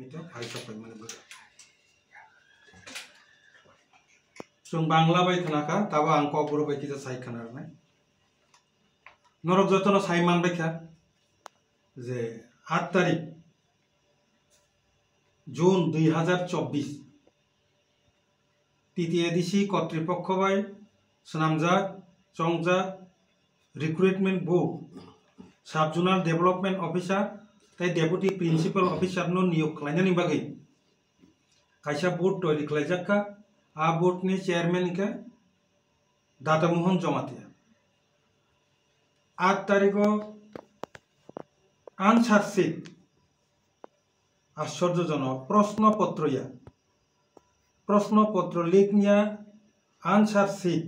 এটা হাইসাপাই মানে বুঝা जों बांला बाय थानाखा ताबो आं कबुर बाय किजा साइखाना आरनाय नरक जतन साइमान बायखा जे 8 तारिख जून 2024 तृतीय दिशी কর্তৃপক্ষ বাই সনামজাক চংজাক रिक्रुटमेंट बोर्ड सब जुनार डेवलपमेंट ऑफिसर ताई डेपुटी प्रिंसिपल ऑफिसर नो नियोग खालायनायनि बागै कायसा बोर्ड तैयारि खालायजाखा आ बोर्ड नि चेयरमैन के दातामोहन जमातिया 8 तारीख आंसर शीट आश्चर्यजनक प्रश्नपत्र लिखनिया आंसर शीट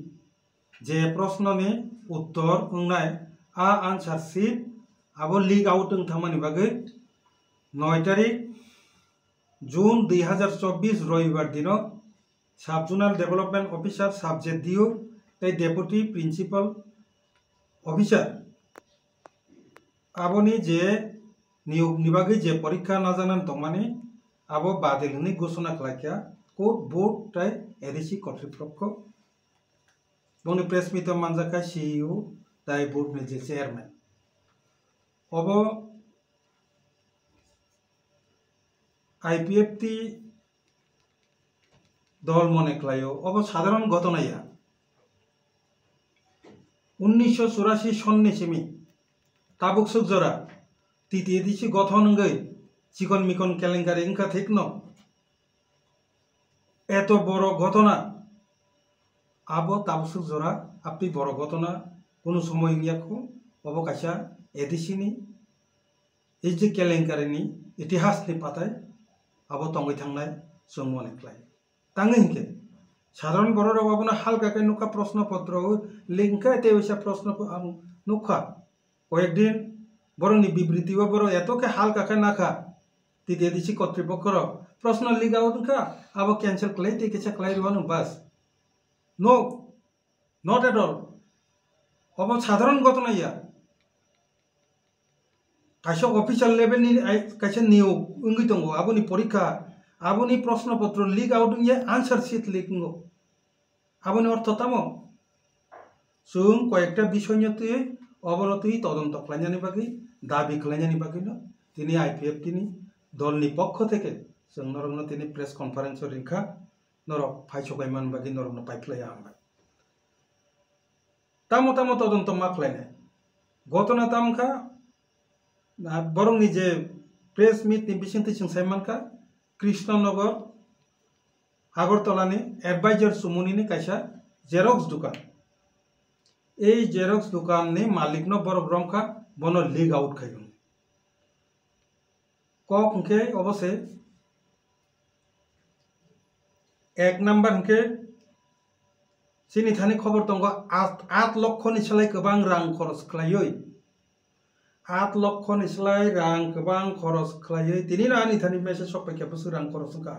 जे प्रश्न ने उत्तर उंनाय आ आंसर शीट आबो लीक आउट थामानि बागै 9 तारीख जून 2024 रविवार दिन सब जुनार डेवलपमेंट ऑफिसर सब्जेक्ट दियो ताई डेपुटी प्रिंसिपल ऑफिसर आबोनि जे नियोग निबागै जे परीक्षा नाजानान दंमानि आबो बादेलनि घोषणा खालायखा कोर्ट बोर्ड ताई एडिसी কর্তৃপক্ষ बनि प्रेस मिट मानजाखा सीईओ ताई बोर्ड नि जे चेयरमैन अब आईपीएफटी दल मने खालायो अब साधारण घटनाया 1984 सन्नि सेमी ताबुक सुखजरा तृतीय दिशी गठन गई चिकन मिकन केलेंकारि इंका ठीक न एत बड़ घटना आबो ताबुक सुखजरा आपनि बड़ घटना कोनो समय नियाखौ अब कायसा एडिसिनि एजे केलेंकारिनि इतिहासनि पाताय आबो तंगै थांनाय जों मने खालायो तांगै हिंके साधारण बर' रावाबोनो हालकाकै नुखा प्रश्न पत्र लिंका एते वैसा प्रश्न नुखा कয়েকদিন बरंनि बिबृतिबो बर' एतके हालकाकै नाखा तृतीय दिशी কর্তৃপক্ষর प्रश्न लिगाव नुखा आबो कैंसिल खालाय तेकेसा खालाय रवानो बस नो नॉट एट ऑल अब साधारण घटना या कायसा ऑफिशियल लेवल नि कायसा नियोग उंगै दंगो आबोनि परीक्षा आबोनि प्रश्न पत्र लीक आउट ये आंसर शीट लिखंगो आबोनि अर्थ तामो जों कয়েকটা বিষয় নিয়ে অবনতি তদন্ত খালাयनायनि बागै दाबि खालायनायनि बागैनो তিনি आईपीएफटी नि दलनि पक्ष থেকে जों नरकनो তিনি प्रेस कन्फारेन्स रिंखा नरक फायसगायमान बागै नरकनो पाइफ्लाया हामबाय तामो तामो तदন্ত मा खालायनाय घटना तामखा बरंनि जे प्रेस मिट नि बिसिंथि सिंसायमानखा कृष्णनगर आगरतलानि एडवाइजर सुमुनि कायसा जेरक्स दुकान ए जेरक्स दुकान नि मालिक न बरफ रंखा बनो लीक आउट खायगोन कक हंके अबसे एक नम्बर हंके सिनि थानि खबर दंगो 8 लक्षनि सोलाय गोबां रां खरस खालायै 8 लक्षनि सोलाय रां गोबां खरस खालायै दिनै नानि थानि मेसेज सफायखाबो रां खरस का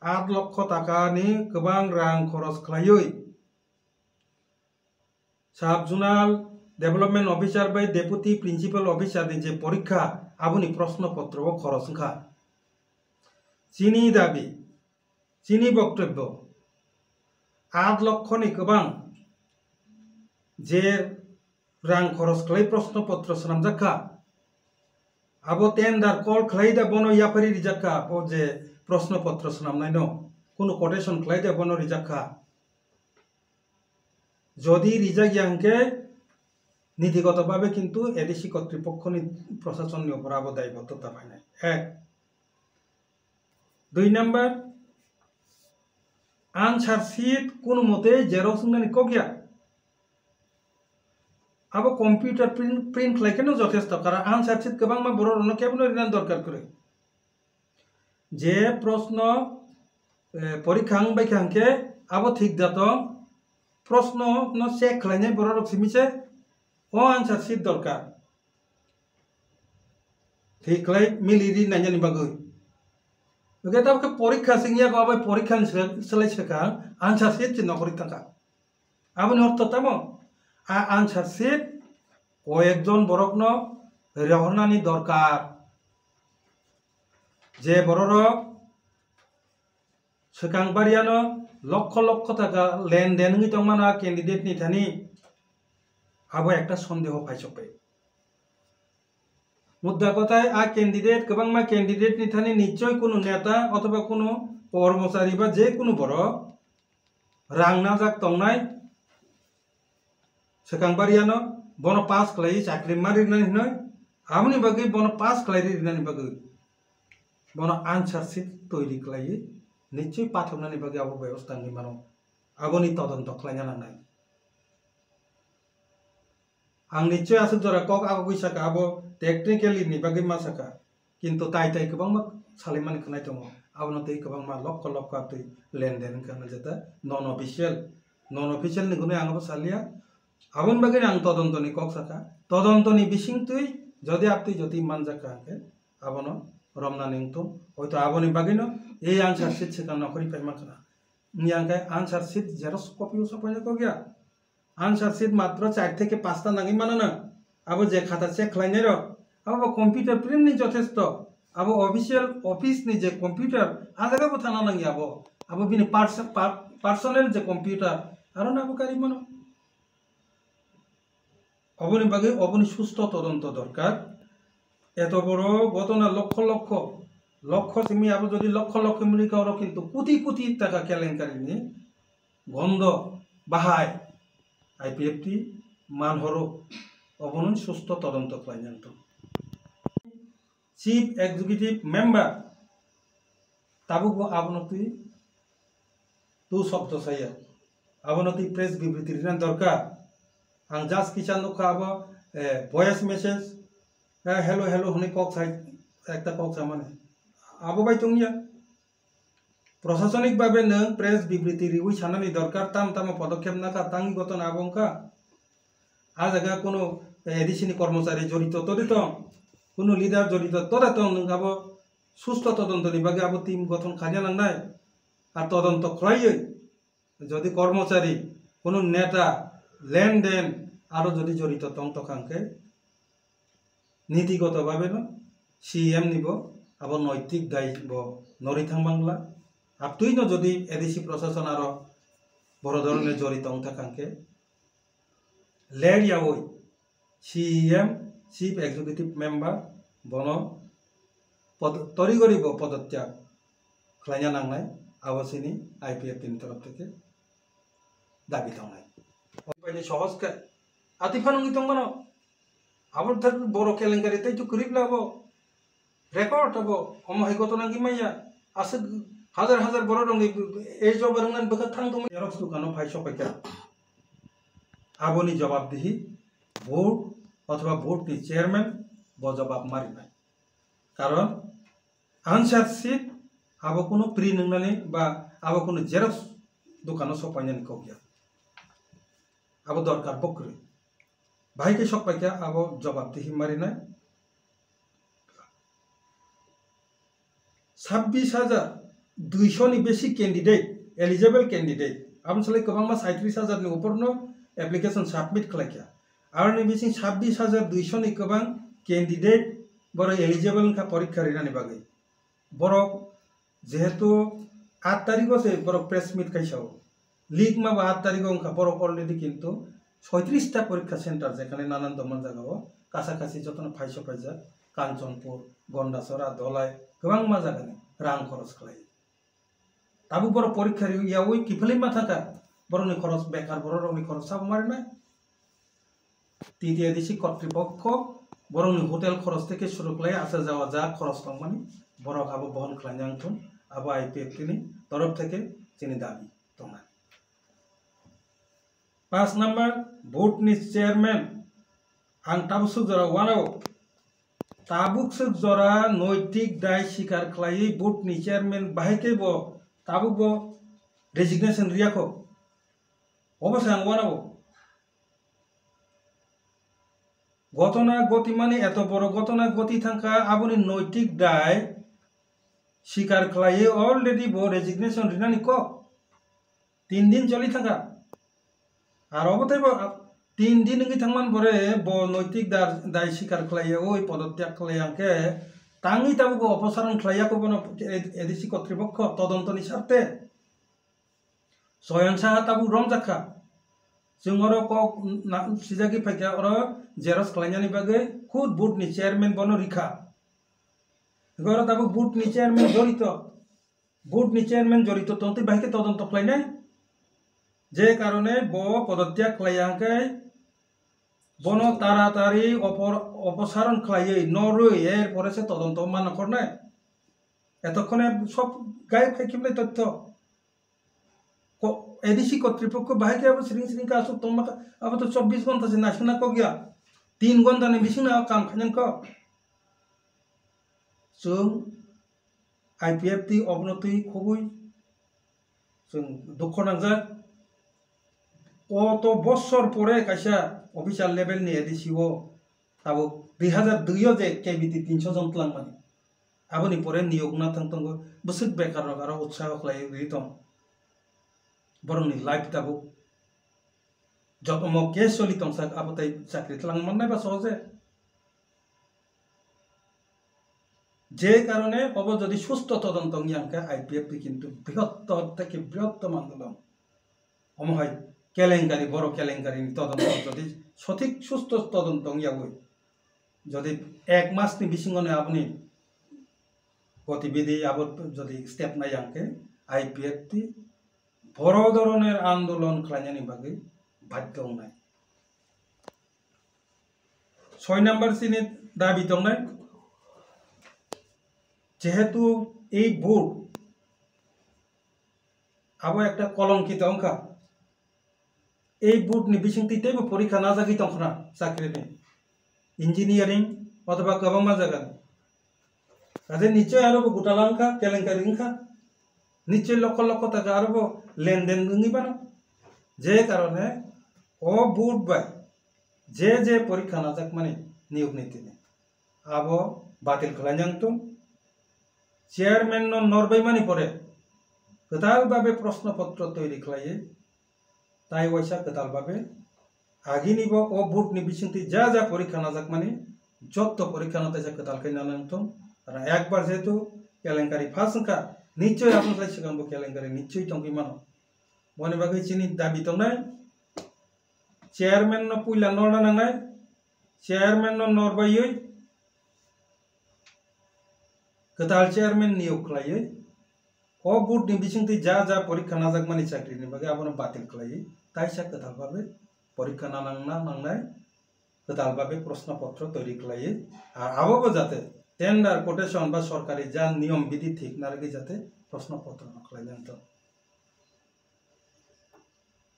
8 लक्ष टाकानि गोबां रां खरस खालायै सब जुनार development officer by deputy principal officer नि जे परीक्षा आबुनि प्रश्न पत्र खरस का चिनी दाबी चिनी बक्तव्य 8 लक्षनि गोबां जे रां खरस खालाय प्रश्न पत्र सनामजाखा आबो टेंडर कल खालायदा बनो याफारि रिजाखा जे प्रश्न पत्र सनामनाय न कोनो कोटेशन खालायदा बनो रिजाखा जदि रिजागिया हंके नीतिगतभावे किन्तु एडिसी কর্তৃপক্ষनि प्रशासननि ऊपर आबो दायबद्धता पायनाय एक 2 नम्बर आंसर शीट कोनो मते जेरक्स नानि कगिया अब कम्पिउटार प्रिंट खालायखेनो যথেষ্ট कारण आंसर शीट गोबां मा बर' रनो केबनो रिनान दरकार करे जे प्रश्न परीक्षा बायखा हंके अब ठीक जातो प्रश्न न चेक खालायनाय बर' रक सिमिसे ओ आंसर शीट दरकार ठीक खालाय मिलिरि नायनायनि बागै ओके तब परीक्षा सिंगिया को अब परीक्षा सोलाय सोका आंसर शीट नकरि थाका आबोनि अर्थ तामो आ आंसर शीट कয়েকজন बरकनो रहरनानि दरकार যে বড়রক সেকাংবারিয়ানো লক্ষ লক্ষ টাকা লেনদেন হই তংমানা ক্যান্ডিডেট नि थानी आबो একটা সন্দেহ পাইছপে मुद्दा কথায় आ ক্যান্ডিডেট गोबांमा ক্যান্ডিডেट नि थानी নিশ্চয় কোনো নেতা অথবা কোনো কর্মচারী বা যে কোনো বড় রাং না যাক তংনাই সেকাংবারিয়ানো বন পাস খালাই চাকরি মারিনানি নয় আমনি বাকি বন পাস খালাই রিনানি বাকি বন आंसर शीट তৈরি খালাই নিশ্চয় পাঠকনানি বাকি আবো ব্যবস্থা নি মানো আবনি তদন্ত খালাইনা নাंनाय आं निश्चय आसुक जरा कक आगो गैसाका आबो टेक्निकली नि बागै मासाका किन्तु ताइ ताइ गोबां सालिमानि खनाय दङ आबनो तै गोबां मा लक्ष लक्ष तै लेनदेन kana jeta non official ni गुने आंबो सालिया आबन बागै आं तदন্ত नि कक साका तदন্ত नि बिसिं तै जदि आपति जति मानजाका के आबनो रमना निंगतो हयतो आबनि बागैनो এই आंसर शीट सेका नखरि पाइमा kana नि आंखाय आंसर शीट जेरक्स कपि सपायनो को गया आंसर शीट मात्र 4 থেকে 5টা नांगै मानोना आबो जे खाता चेक खालायनाय र आबो कम्पिउटार प्रिन्ट नि जथेष्ट आबो ऑफिशियल ऑफिस नि जे कम्पिउटार आजागाबो थाना नांगि आबो बिनि पार्सोनेल जे कम्पिउटार आरो नाबो गारि मानो अबनि बागै अबनि सुस्थ तदন্ত दरकार एत बड़ घटना लक्ष लक्ष लक्ष सिमी आबो जदि लक्ष लक्ष मिली कारो किन्तु कोटी कोटी टाका केलेंकारिनि गन्ध बाहाय आईपीएफटी मानहरो अबन सुस्थ तदন্ত खालायनांगौ चीफ एग्जीक्यूटिव मेम्बर ताबुको आबनति तु शब्द साया आबनति प्रेस विबृति रिना दरकार आं जास्ट किसान नखाबो वॉइस मेसेज हेलो हेलो हने कक साइ एकटा कक सामाने आबो बाय तंगिया प्रशासनिक भावे नों प्रेस विबृति रिउइ सानानि दरकार ताम ताम पदक्षेप नाका तांगि घटना आबंका आ जागा कोनो एडिसिनि कर्मचारी जड़ित तदित कोनो लिडार जड़ित तदात नों आबो सुस्थ तदन्तनि बागे आबो टीम गठन खालिया नांनाय आ तदন্ত खलायै जदि कर्मचारी कोनो नेता लेनदेन आरो जदि जड़ित तंग तखांके नीतिगत भावे न सीएम निबो आबो नैतिक दायी बो नरिथां बांगला आपतुइनो जदि एडिसि प्रशासन आरो बड़ धरनेर जड़ित तखांके लेरियावै सीएम चीफ एग्जीक्यूटिव मेम्बर बन तरिगरि पदत्याग खालायना नांनाय आवासिनी आईपीएफ टीम तरफ থেকে दाबी थांनाय ओमफ्राय सहजके आतिफानंगि तंगमानो आबर धर बड़ केलेंकारि तै तो करिब्लाबो रेकर्ड हबो हमहाय घटना गिमाया आसे हजार हजार बड़ रंगि ए जब रंगनान बखा थांदों जेरक्स दुकानो फाइसो पाइका आबोनी जवाबदिही बोर्ड अथवा बोर्ड नि चेयरमैन ब जवाब मारिनाय कारण आंसर शीट आबो कोनो प्रि नंगनानै बा आबो कोनो जेरक्स दुकानो सपायनानै कगिया आबो दरकार बक्रे भाईके सपायका आबो जवाबदिही मारिनाय 26,200 नि बेसि कैंडिडेट एलिजिबल कैंडिडेट आबनसले गोबांमा 37,000 नि उपरनो एप्लीकेशन सबमिट खालायखा आरो नि बेसिं 26,200 नि गोबां कैंडिडेट बर एलिजिबल का परीक्षा रिनानि बागै बर जेहेतु 8 तारिखो से बर प्रेस मीट खाइसाव लीग मा 8 तारिखो अंका बर अलरेडी किन्तु 36टा परीक्षा सेंटर जेखाने नानान दमन जागाव कासाकासि जतन फाइसो फाइजा कांचनपुर गंडासरा धलाई गोबां मा जागानि रां खरच खालाय ताबु बर परीक्षा यावै किफालि मा थाका बरनि खरच बेकार बरनि खरच साब मारनाय तृतीय देशी কর্তৃপক্ষ बरनि होटेल खरच থেকে शुरू खालाय आसा जावा जा खरच दंमानि बरक आबो बहन खालायनांगौ आबो आईपीएफ नि तरफ থেকে जोंनि दाबि दङ 5 नम्बर बोर्ड नि चेयरमैन आं ताबुक जरा वानाव ताबुक जरा नैतिक दाय स्वीकार खालायै बोर्ड नि चेयरमैन बाहायके बो ताबुक बो रेजिगनेशन रियाखौ अबसे आं वानाव घटना गतिमानी एत बड़ घटना गति थांका आबोनी नैतिक दाय स्वीकार खालायै अलरेडी बो रेजिगनेशन रिनानि क 3 दिन चलि थांका आरो अबथायबो 3 दिन नोंगि थांमान बरे बो नैतिक दाय स्वीकार खालायै ओइ पदत्याग खालायांके tangi tabu অপসারণ খাইয়া কো বনো এডিসি কর্তৃপক্ষ তদন্তনি স্বার্থে সয়ন সাহা তাবু রমজাখা जोंरो को सिजागी फाइका और जेरस खालायनायनि बागै खुद बुटनि चेयारमैन बनो रिखा गरो ताबु बुटनि चेयारमैन जड़ित तंति बाइके तदন্ত खालायनाय जे कारणे ब पदत्याग खालायाखै बनो तारातारि अपसारण खालायै नरुय एर परेसे तदন্ত मान करनाय एतक्षणे सब गाय खाइखिबनाय तथ्य एडिसी কর্তৃপক্ষ बाइके अब सिरिं का आसुक तंबा अब तो 24 घंटा से नासना को गया 3 घंटा ने बिसिना काम खाजन को जों आईपीएफटी अबनति खबुय जों दुख नांजाक अत बছর परे कायसा अफिसियल लेभेल नि एडिसी ओ ताबो 2002 जे केबिटी 300 जन तलांमानि आबोनि परे नियोग ना थांतंगो बसुक बेकार आरो उत्साह खलाय रितम बरंनि लाइफ ताबो जतम केस चली तंसाक आबोताय चाकरी तलांग माननाय बा सहजे जे कारणे अब जदि सुस्थ तदন্ত नियांका आईपीएफटी किन्तु बृहत्तर থেকে বৃহত্তম আন্দোলন অমহাই কেলেঙ্কারি বড় কেলেঙ্কারি তদন্ত যদি সঠিক সুস্থ তদন্ত নিয়াবই যদি এক মাসনি বিসিংনে আপনি গতিবিধি আবদ যদি স্টেপ নাই আঙ্কে आईपीएफटी বড় ধরনের আন্দোলন খালাইনানি বাগै বাধ্য নাই 6 নাম্বার সিনে দাবি দंनाय যেহেতু এই বোর্ড আবো একটা কলঙ্কিত অঙ্কা এই বোর্ড নি বিসিংতিতেবো পরীক্ষা না জাগি তংখনা চাকরিনি ইঞ্জিনিয়ারিং অথবা গবাংমা জাগানি কাজে নিশ্চয় আরো গোটালাঙ্কা কেলেঙ্কারিংখা নিশ্চয় লক্ষ লক্ষ টাকা আরো লেনদেন নিবানো যে কারণে ও বোর্ড বাই যে পরীক্ষা না যাক মানে নিয়োগ নীতি আবো বাতিল খালাইनांगतो चेयरमैन नरबाई मानि परे गोदाल भावे प्रश्नपत्र तैरि खालायो ताई वैसा गोदाल भावे आगिनिबो ओ बोर्डनि बिसिंति जा परीक्षा नाजाक मानि जत परीक्षा नातायसा गोदाल खालायनांगतो आरो एकबार जेहेतु केलेंकारि फासंखा निश्चय आपनलाय सिगांबो केलेंकारि निश्चय तंगि मानो बनि बागै चिनि दाबि दंनाय चेयरमैन न पुइला नरना नांनाय चेयरमैन न नरबायै गोदाल चेयरमैन नियोग खालायो ओ बोर्डनि बिसिंति जा परीक्षा नाजाक मानि चाकरिनि बागै आबोनो बातिल खालायो ताइसा गोदाल भावे परीक्षा नांनाय गोदाल भावे प्रश्नपत्र तैरि खालायो आर आबोबो जाते टेंडार कोटेशन बा सरकारि जा नियम विधि ठीक नारगै जाते प्रश्नपत्र खालायनांगतो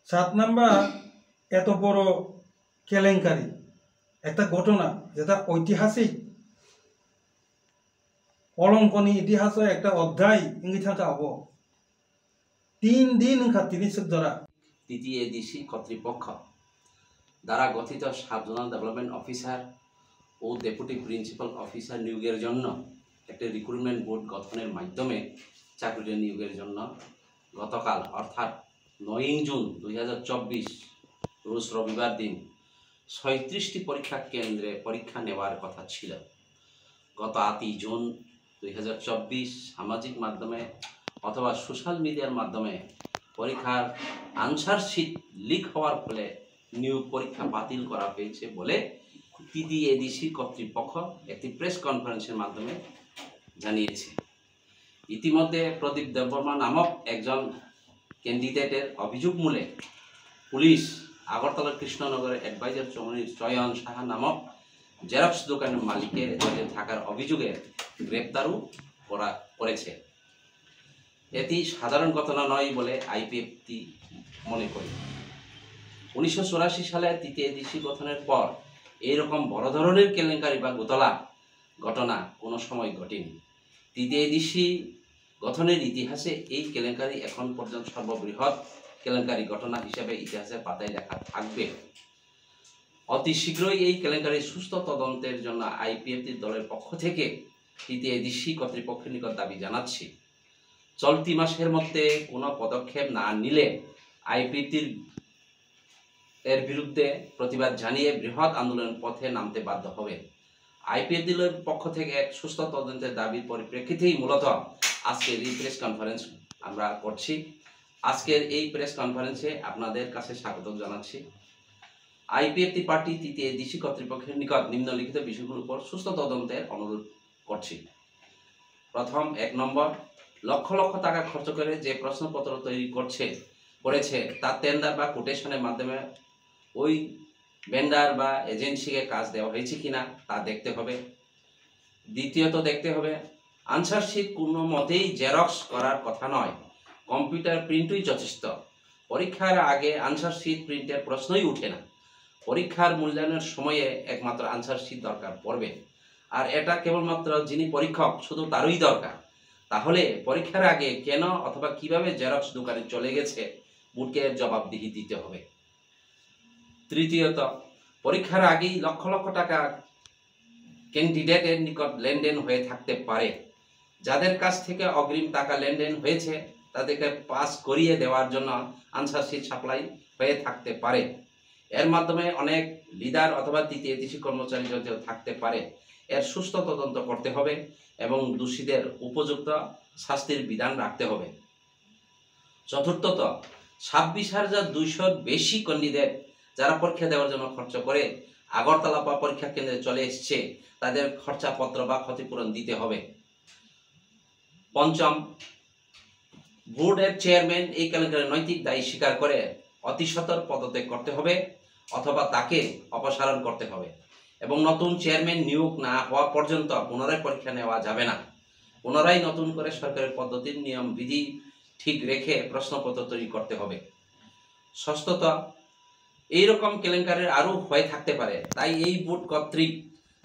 7 नाम्बार एत बड़ केलेंकारि एक घटना जेटा ऐतिहासिक अलंकनी इतिहास एक अध्याय इंगित थाका हबो 3 दिन खातिनि सुदरा तृतीय एडिसी কর্তৃপক্ষ দ্বারা গঠিত সাব জোনাল ডেভেলপমেন্ট অফিসার ও ডেপুটি প্রিন্সিপাল অফিসার নিয়োগের জন্য একটা রিক্রুটমেন্ট বোর্ড গঠনের মাধ্যমে চাকরি নিয়োগের জন্য গতকাল অর্থাৎ 9 জুন 2024 রোজ রবিবার দিন 37টি পরীক্ষা কেন্দ্রে পরীক্ষা নেওয়ার কথা ছিল। গত 8 জুন 2024 সামাজিক মাধ্যমে অথবা সোশ্যাল মিডিয়ার মাধ্যমে পরীক্ষার আনসার শিট লিক হওয়ার ফলে নিয়োগ পরীক্ষা বাতিল করা হয়েছে বলে তৃতীয় এডিসি কর্তৃপক্ষ একটি প্রেস কনফারেন্সের মাধ্যমে জানিয়েছে। ইতিমধ্যে প্রদীপ দেববর্মা নামক একজন ক্যান্ডিডেটের অভিযোগ মূলে পুলিশ আগরতলা কৃষ্ণনগরের অ্যাডভাইজার চয়ন সাহা নামক জেরক্স দোকানের মালিকের জড়িত থাকার অভিযোগে গ্রেপ্তারও করেছে। এটি সাধারণ ঘটনা নয় বলে আইপিএফটি মনে করে। 1984 সালে তৃতীয় এডিসি গঠনের পর এইরকম বড় ধরনের কেলেঙ্কারি বা ঘটনা কোনো সময় ঘটেনি। তৃতীয় এডিসি গঠনের ইতিহাসে এই কেলেঙ্কারি এখন পর্যন্ত সর্ববৃহৎ কেলেঙ্কারি ঘটনা হিসেবে ইতিহাসের পাতায় লেখা থাকবে। অতি শীঘ্রই এই কেলেঙ্কারির সুস্থ তদন্তের জন্য আইপিএফটি দলের পক্ষ থেকে তৃতীয় এডিসি কর্তৃপক্ষের নিকট দাবি জানাচ্ছি। চলতি মাসের মধ্যে কোনো পদক্ষেপ না নিলে আইপিএফটির এর বিরুদ্ধে প্রতিবাদ জানিয়ে বৃহৎ আন্দোলনের পথে নামতে বাধ্য হবে। আইপিএফডিএলের পক্ষ থেকে এক সুস্থ তদন্তের দাবির পরিপ্রেক্ষিতেই মূলত আজকের এই প্রেস কনফারেন্স আমরা করছি। আজকের এই প্রেস কনফারেন্সে আপনাদের কাছে স্বাগত জানাচ্ছি। আইপিএফটি পার্টি তৃতীয় ডিসি কর্তৃপক্ষের নিকট নিম্নলিখিত বিষয়গুলোর উপর সুস্থ তদন্তের অনুরোধ করছি। প্রথম, 1 নম্বর, লক্ষ লক্ষ টাকা খরচ করে যে প্রশ্নপত্র তৈরি করেছে তার টেন্ডার বা কোটেশনের মাধ্যমে ওই ভেন্ডার বা এজেন্সিকে কাজ দেওয়া হয়েছে কিনা তা দেখতে হবে। দ্বিতীয়ত, দেখতে হবে আনসার শিট কোনো মতেই জেরক্স করার কথা নয়, কম্পিউটার প্রিন্টই যথেষ্ট। পরীক্ষার আগে আনসার শিট প্রিন্টের প্রশ্নই উঠে না। পরীক্ষার মূল্যায়নের সময়ে একমাত্র আনসার শিট দরকার পড়বে, আর এটা কেবলমাত্র যিনি পরীক্ষক শুধু তারই দরকার। তাহলে পরীক্ষার আগে কেন অথবা কিভাবে জেরক্স দোকানে চলে গেছে বুটকে জবাবদিহি দিতে হবে। তৃতীয়ত, পরীক্ষার আগেই লক্ষ লক্ষ টাকা ক্যান্ডিডেটের নিকট লেনদেন হয়ে থাকতে পারে। যাদের কাছ থেকে অগ্রিম টাকা লেনদেন হয়েছে তাদেরকে পাস করিয়ে দেওয়ার জন্য আনসার শিট সাপ্লাই হয়ে থাকতে পারে। এর মাধ্যমে অনেক লিডার অথবা তৃতীয় ডিসি কর্মচারী জড়িত থাকতে পারে। এর সুস্থ তদন্ত করতে হবে এবং দোষীদের উপযুক্ত শাস্তির বিধান রাখতে হবে। চতুর্থত, 26,200 বেশি ক্যান্ডিডেট যারা পরীক্ষা দেওয়ার জন্য খরচ করে আগরতলা বা পরীক্ষা কেন্দ্রে চলে এসছে তাদের খরচাপত্র বা ক্ষতিপূরণ দিতে হবে। পঞ্চম, বোর্ডের চেয়ারম্যান এই কেলেঙ্কারির নৈতিক দায়ী স্বীকার করে অতি সত্বর পদত্যাগ করতে হবে অথবা তাকে অপসারণ করতে হবে এবং নতুন চেয়ারম্যান নিয়োগ না হওয়া পর্যন্ত পুনরায় পরীক্ষা নেওয়া যাবে না। পুনরায় নতুন করে সরকারের পদ্ধতির নিয়ম বিধি ঠিক রেখে প্রশ্নপত্র তৈরি করতে হবে। ষষ্ঠত, এইরকম কেলেঙ্কারির আরও হয়ে থাকতে পারে, তাই এই বোর্ড কর্তৃক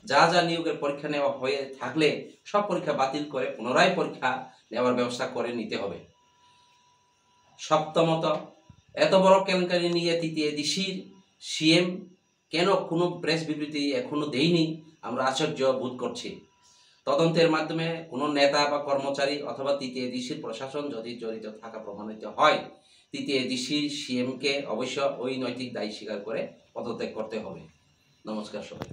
যা যা নিয়োগের পরীক্ষা নেওয়া হয়ে থাকলে সব পরীক্ষা বাতিল করে পুনরায় পরীক্ষা নেওয়ার ব্যবস্থা করে নিতে হবে। সপ্তমত, এত বড় কেলেঙ্কারি নিয়ে তৃতীয় ডিসির সিএম কেন কোনো প্রেস বিবৃতি এখনো দেয়নি আমরা আশ্চর্য বোধ করছি। তদন্তের মাধ্যমে কোনো নেতা বা কর্মচারী অথবা তৃতীয় ডিসির প্রশাসন যদি জড়িত থাকা প্রমাণিত হয় তৃতীয় ডিসির সিএমকে অবশ্য ওই নৈতিক দায়ী স্বীকার করে পদত্যাগ করতে হবে। নমস্কার সবাই।